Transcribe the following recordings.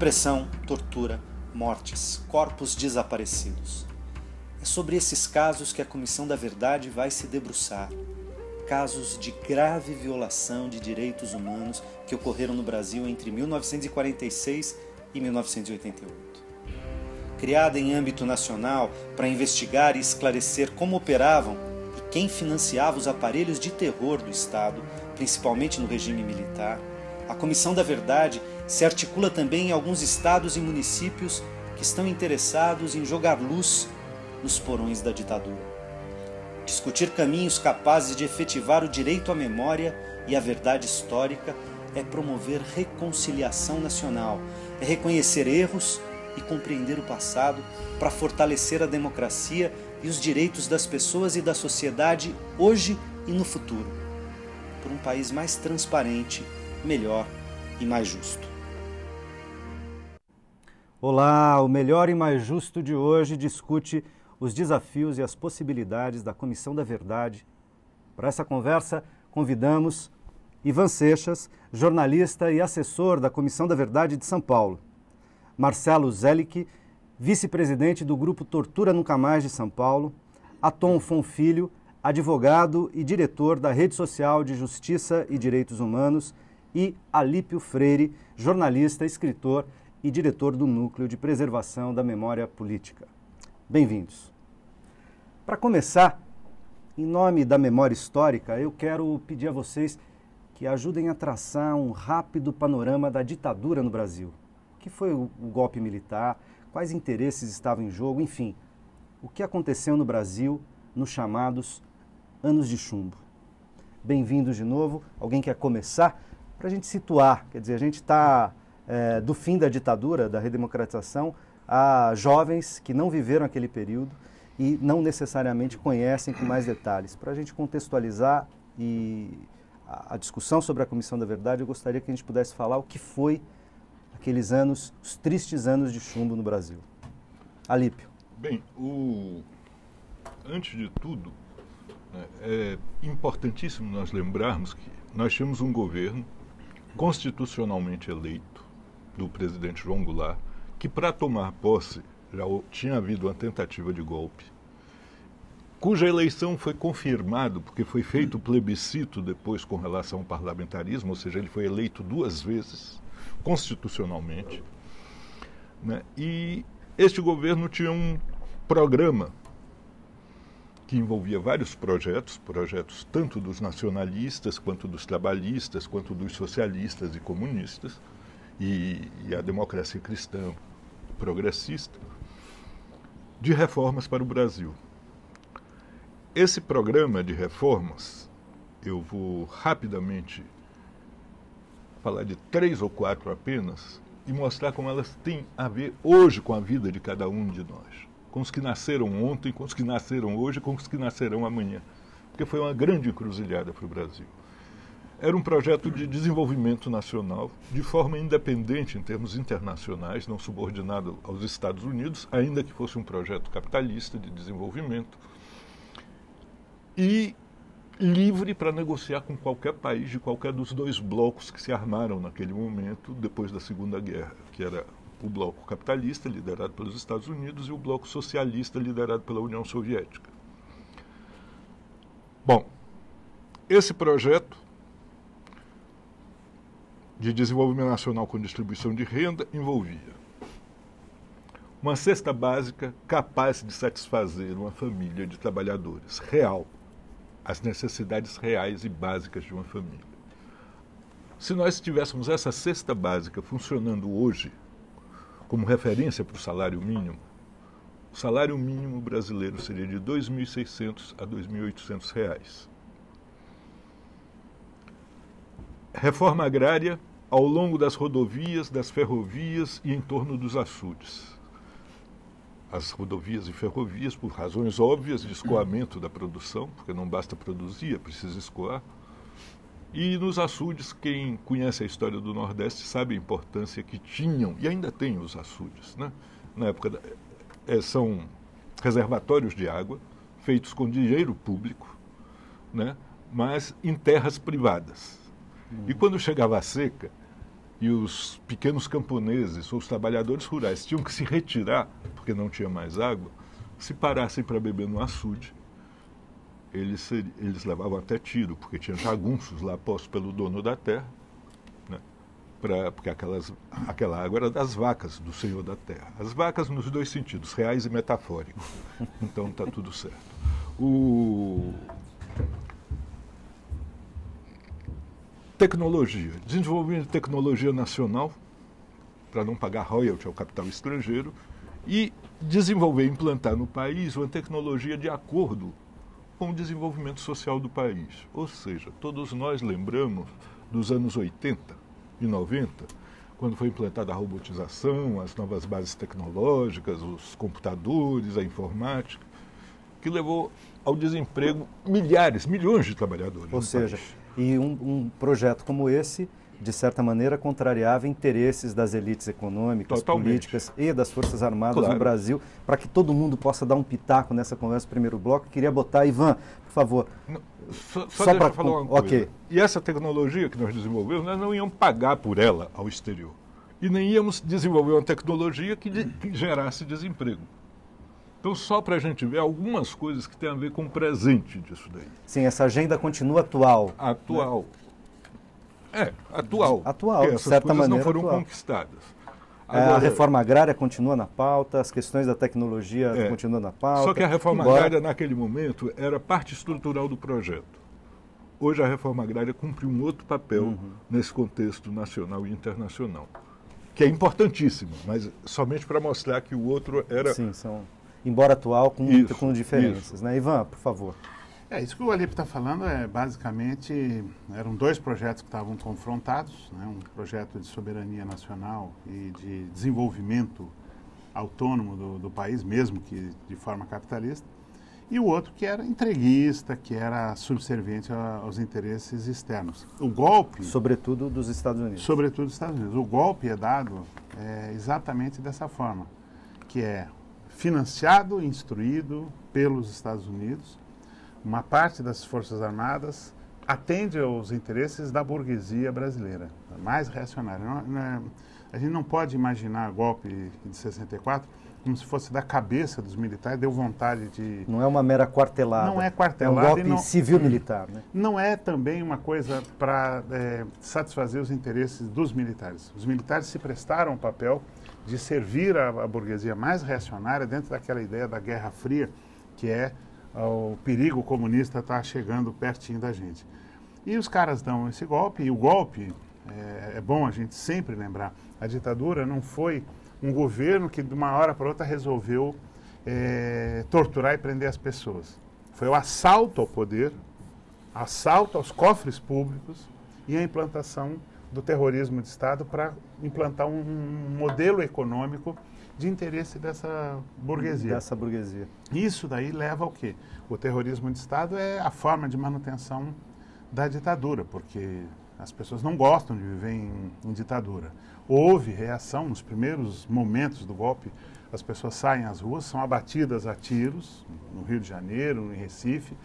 Repressão, tortura, mortes, corpos desaparecidos. É sobre esses casos que a Comissão da Verdade vai se debruçar. Casos de grave violação de direitos humanos que ocorreram no Brasil entre 1946 e 1988. Criada em âmbito nacional para investigar e esclarecer como operavam e quem financiava os aparelhos de terror do Estado, principalmente no regime militar, a Comissão da Verdade se articula também em alguns estados e municípios que estão interessados em jogar luz nos porões da ditadura. Discutir caminhos capazes de efetivar o direito à memória e à verdade histórica é promover reconciliação nacional, é reconhecer erros e compreender o passado para fortalecer a democracia e os direitos das pessoas e da sociedade hoje e no futuro, por um país mais transparente, melhor e mais justo. Olá, o Melhor e Mais Justo de hoje discute os desafios e as possibilidades da Comissão da Verdade. Para essa conversa, convidamos Ivan Seixas, jornalista e assessor da Comissão da Verdade de São Paulo. Marcelo Zelic, vice-presidente do Grupo Tortura Nunca Mais de São Paulo. Atom Fonfilho, advogado e diretor da Rede Social de Justiça e Direitos Humanos. E Alípio Freire, jornalista, escritor e diretor do Núcleo de Preservação da Memória Política. Bem-vindos. Para começar, em nome da memória histórica, eu quero pedir a vocês que ajudem a traçar um rápido panorama da ditadura no Brasil. O que foi o golpe militar? Quais interesses estavam em jogo? Enfim, o que aconteceu no Brasil nos chamados anos de chumbo. Bem-vindos de novo. Alguém quer começar? Para a gente situar, quer dizer, a gente está do fim da ditadura, da redemocratização, a jovens que não viveram aquele período e não necessariamente conhecem com mais detalhes. Para a gente contextualizar e a discussão sobre a Comissão da Verdade, eu gostaria que a gente pudesse falar o que foi aqueles anos, os tristes anos de chumbo no Brasil. Alípio. Bem, antes de tudo, é importantíssimo nós lembrarmos que nós tínhamos um governo constitucionalmente eleito do presidente João Goulart, que para tomar posse já tinha havido uma tentativa de golpe, cuja eleição foi confirmado, porque foi feito o plebiscito depois com relação ao parlamentarismo, ou seja, ele foi eleito 2 vezes, constitucionalmente, né? E este governo tinha um programa que envolvia vários projetos tanto dos nacionalistas, quanto dos trabalhistas, quanto dos socialistas e comunistas, e a democracia cristã progressista, de reformas para o Brasil. Esse programa de reformas, eu vou rapidamente falar de 3 ou 4 apenas, e mostrar como elas têm a ver hoje com a vida de cada um de nós. Com os que nasceram ontem, com os que nasceram hoje, com os que nascerão amanhã. Porque foi uma grande encruzilhada para o Brasil. Era um projeto de desenvolvimento nacional, de forma independente em termos internacionais, não subordinado aos Estados Unidos, ainda que fosse um projeto capitalista de desenvolvimento, e livre para negociar com qualquer país de qualquer dos 2 blocos que se armaram naquele momento, depois da Segunda Guerra, que era o bloco capitalista, liderado pelos Estados Unidos, e o bloco socialista, liderado pela União Soviética. Bom, esse projeto de desenvolvimento nacional com distribuição de renda envolvia uma cesta básica capaz de satisfazer uma família de trabalhadores real, as necessidades reais e básicas de uma família. Se nós tivéssemos essa cesta básica funcionando hoje como referência para o salário mínimo brasileiro seria de R$ 2.600 a R$ 2.800. Reforma agrária ao longo das rodovias, das ferrovias e em torno dos açudes. As rodovias e ferrovias, por razões óbvias de escoamento da produção, porque não basta produzir, é preciso escoar. E nos açudes, quem conhece a história do Nordeste sabe a importância que tinham, e ainda tem os açudes, né? Na época, são reservatórios de água, feitos com dinheiro público, né? Mas em terras privadas. E quando chegava a seca, e os pequenos camponeses ou os trabalhadores rurais tinham que se retirar porque não tinha mais água, se parassem para beber no açude, eles levavam até tiro, porque tinha jagunços lá postos pelo dono da terra, né? Porque aquela água era das vacas do senhor da terra. As vacas nos dois sentidos, reais e metafóricos. Então está tudo certo. Tecnologia. Desenvolvimento de tecnologia nacional, para não pagar royalty ao capital estrangeiro, e desenvolver e implantar no país uma tecnologia de acordo com o desenvolvimento social do país. Ou seja, todos nós lembramos dos anos 80 e 90, quando foi implantada a robotização, as novas bases tecnológicas, os computadores, a informática, que levou ao desemprego milhões de trabalhadores. Ou seja, e um projeto como esse, de certa maneira, contrariava interesses das elites econômicas, Totalmente. políticas e das Forças Armadas Claro. no Brasil, para que todo mundo possa dar um pitaco nessa conversa do primeiro bloco. Queria botar, Ivan, por favor. Só deixa pra- eu falar uma coisa. ok. E essa tecnologia que nós desenvolvemos, nós não íamos pagar por ela ao exterior. E nem íamos desenvolver uma tecnologia que gerasse desemprego. Então, só para a gente ver algumas coisas que têm a ver com o presente disso daí. Sim, essa agenda continua atual. Atual. Atual. Atual, Porque de essas certa coisas não maneira, foram atual. conquistadas. A reforma agrária continua na pauta, as questões da tecnologia continuam na pauta. Só que a reforma embora- agrária, naquele momento, era parte estrutural do projeto. Hoje, a reforma agrária cumpre um outro papel nesse contexto nacional e internacional, que é importantíssimo, mas somente para mostrar que o outro era... Sim, embora atual, com Isso, diferenças. isso. Né? Ivan, por favor. Isso que o Alípio está falando basicamente, eram dois projetos que estavam confrontados, né? Um projeto de soberania nacional e de desenvolvimento autônomo do país, mesmo que de forma capitalista, e o outro que era entreguista, que era subserviente aos interesses externos. O golpe... Sobretudo dos Estados Unidos. Sobretudo dos Estados Unidos. O golpe é dado exatamente dessa forma, que é financiado e instruído pelos Estados Unidos. Uma parte das Forças Armadas atende aos interesses da burguesia brasileira, mais reacionária. A gente não pode imaginar o golpe de 64 como se fosse da cabeça dos militares, deu vontade de... Não é uma mera quartelada. Não é quartelada. É um golpe civil-militar, né? Não é também uma coisa para satisfazer os interesses dos militares. Os militares se prestaram o papel de servir a burguesia mais reacionária dentro daquela ideia da Guerra Fria, que é o perigo comunista está chegando pertinho da gente. E os caras dão esse golpe, e o golpe, é bom a gente sempre lembrar, a ditadura não foi um governo que de uma hora para outra resolveu torturar e prender as pessoas. Foi o assalto ao poder, assalto aos cofres públicos e a implantação do terrorismo de Estado para implantar um modelo econômico de interesse dessa burguesia. Isso daí leva ao quê? O terrorismo de Estado é a forma de manutenção da ditadura, porque as pessoas não gostam de viver em ditadura. Houve reação nos primeiros momentos do golpe, as pessoas saem às ruas, são abatidas a tiros, no Rio de Janeiro, em Recife,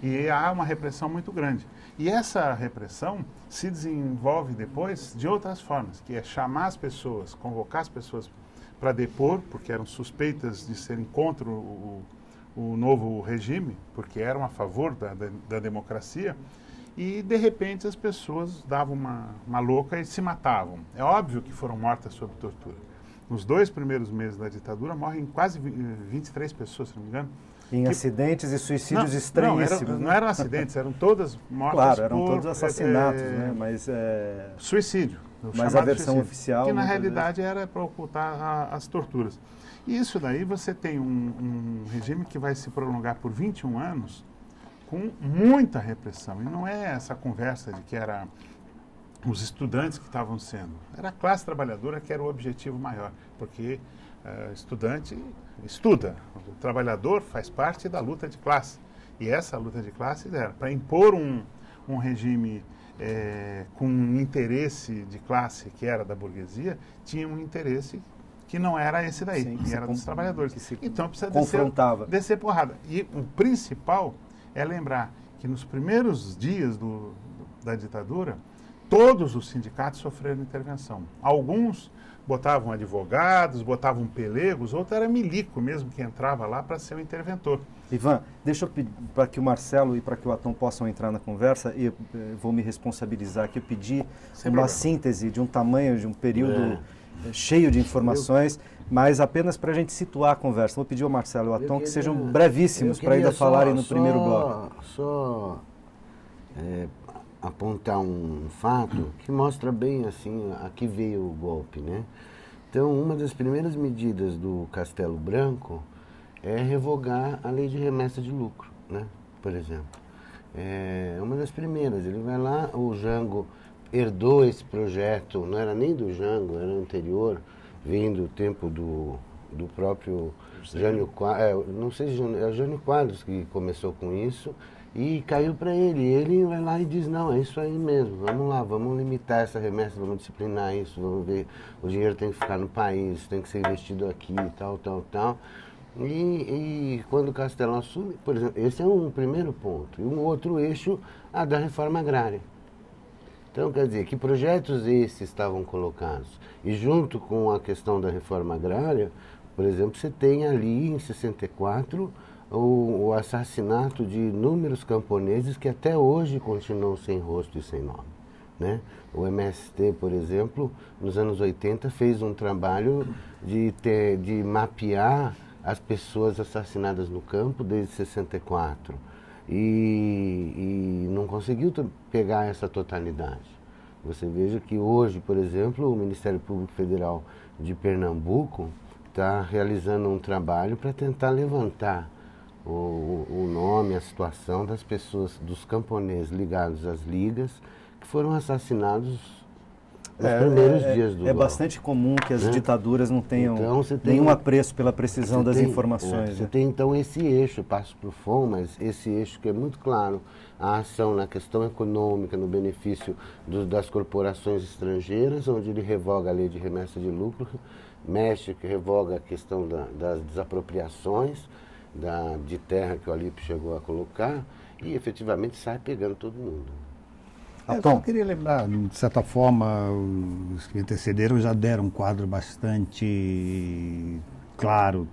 e há uma repressão muito grande. E essa repressão se desenvolve depois de outras formas, que é chamar as pessoas, convocar as pessoas para depor, porque eram suspeitas de serem contra o novo regime, porque eram a favor da democracia, e de repente as pessoas davam uma louca e se matavam. É óbvio que foram mortas sob tortura. Nos 2 primeiros meses da ditadura morrem quase 23 pessoas, se não me engano. Em acidentes e suicídios estranhíssimos. Não eram acidentes, eram todas mortas claro, eram todos assassinatos, né? Mas, suicídio. Mas a versão oficial... Que na realidade era para ocultar as torturas. E isso daí você tem um regime que vai se prolongar por 21 anos com muita repressão. E não é essa conversa de que era os estudantes que estavam sendo. Era a classe trabalhadora que era o objetivo maior. Porque estudante estuda. O trabalhador faz parte da luta de classe. E essa luta de classe era para impor um regime com um interesse de classe que era da burguesia, tinha um interesse que não era esse daí, sim, que era dos trabalhadores. Então precisa descer porrada. E o principal é lembrar que nos primeiros dias da ditadura, todos os sindicatos sofreram intervenção. Alguns botavam advogados, botavam pelegos, outro era milico mesmo que entrava lá para ser o interventor. Ivan, deixa eu pedir para que o Marcelo e para que o Atom possam entrar na conversa, e eu vou me responsabilizar aqui, eu pedi uma síntese de um tamanho, de um período cheio de informações, mas apenas para a gente situar a conversa. Vou pedir ao Marcelo e ao Atom que sejam brevíssimos para ainda falarem no primeiro bloco. Só apontar um fato que mostra bem assim a que veio o golpe, né? Então, uma das primeiras medidas do Castelo Branco é revogar a lei de remessa de lucro, né? Por exemplo. É uma das primeiras. Ele vai lá, o Jango herdou esse projeto, não era nem do Jango, era anterior, vindo do tempo do próprio Jânio Quadros, não sei se é o Jânio Quadros que começou com isso, e caiu para ele. Ele vai lá e diz, não, é isso aí mesmo, vamos lá, vamos limitar essa remessa, vamos disciplinar isso, vamos ver, o dinheiro tem que ficar no país, tem que ser investido aqui, tal. E quando o Castelo assume, por exemplo, esse é um primeiro ponto. E um outro eixo, a da reforma agrária. Então, quer dizer, que projetos esses estavam colocados? E junto com a questão da reforma agrária, por exemplo, você tem ali em 64 o assassinato de inúmeros camponeses que até hoje continuam sem rosto e sem nome, né? O MST, por exemplo, nos anos 80 fez um trabalho de mapear as pessoas assassinadas no campo desde 64 e não conseguiu pegar essa totalidade. Você veja que hoje, por exemplo, o Ministério Público Federal de Pernambuco está realizando um trabalho para tentar levantar o nome, a situação das pessoas, dos camponeses ligados às ligas, que foram assassinados nos primeiros dias do golpe. Bastante comum que as ditaduras não tenham nenhum apreço pela precisão das informações. Você tem então esse eixo, passo para o FOM, mas esse eixo que é muito claro, a ação na questão econômica, no benefício das corporações estrangeiras, onde ele revoga a lei de remessa de lucro, México revoga a questão das desapropriações, de terra que o Alípio chegou a colocar, e efetivamente sai pegando todo mundo. Eu só queria lembrar, de certa forma, os que antecederam já deram um quadro bastante claro,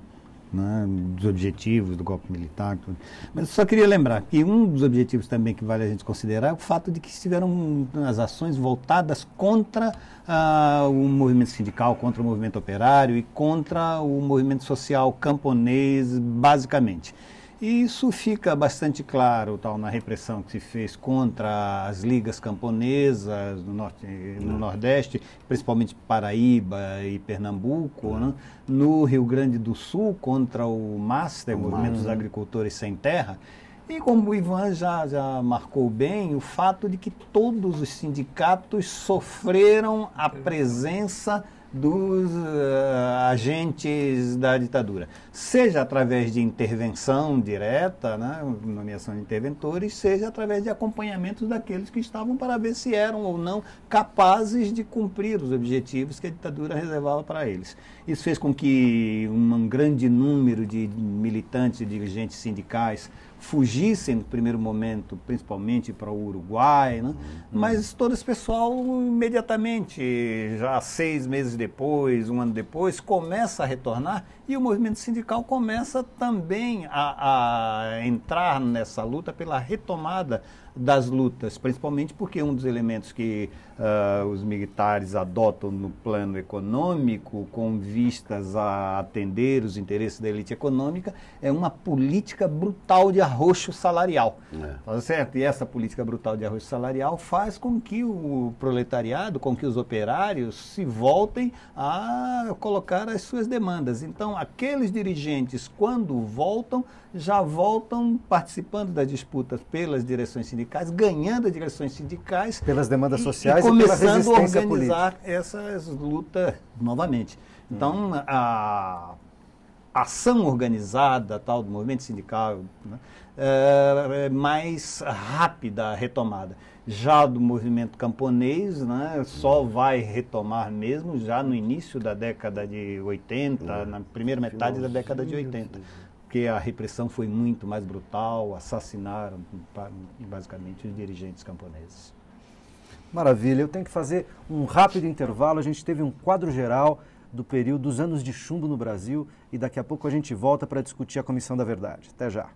né, dos objetivos do golpe militar. Tudo. Mas eu só queria lembrar que um dos objetivos também que vale a gente considerar é o fato de que estiveram as ações voltadas contra o movimento sindical, contra o movimento operário e contra o movimento social camponês, basicamente. E isso fica bastante claro na repressão que se fez contra as ligas camponesas no Nordeste, principalmente Paraíba e Pernambuco, né? No Rio Grande do Sul, contra o MASTER, Movimento dos Agricultores Sem Terra. E como o Ivan já marcou bem, o fato de que todos os sindicatos sofreram a presença dos agentes da ditadura, seja através de intervenção direta, né, nomeação de interventores, seja através de acompanhamento daqueles que estavam para ver se eram ou não capazes de cumprir os objetivos que a ditadura reservava para eles. Isso fez com que um grande número de militantes e dirigentes sindicais fugissem no primeiro momento, principalmente para o Uruguai, né? Mas todo esse pessoal imediatamente, já 6 meses depois, 1 ano depois, começa a retornar e o movimento sindical começa também a entrar nessa luta pela retomada das lutas, principalmente porque um dos elementos que os militares adotam no plano econômico, com vistas a atender os interesses da elite econômica, é uma política brutal de arroxo salarial. Tá certo? E essa política brutal de arroxo salarial faz com que o proletariado, com que os operários se voltem a colocar as suas demandas. Então, aqueles dirigentes, quando voltam, já voltam participando das disputas pelas direções sindicais, ganhando as direções sindicais. Pelas demandas sociais e começando a organizar essas lutas novamente. Então, a ação organizada do movimento sindical, né, é mais rápida a retomada. Já do movimento camponês, né, só vai retomar mesmo já no início da década de 80, na primeira metade da década de 80. Porque a repressão foi muito mais brutal, assassinaram basicamente os dirigentes camponeses. Maravilha, eu tenho que fazer um rápido intervalo. A gente teve um quadro geral do período dos anos de chumbo no Brasil e daqui a pouco a gente volta para discutir a Comissão da Verdade. Até já.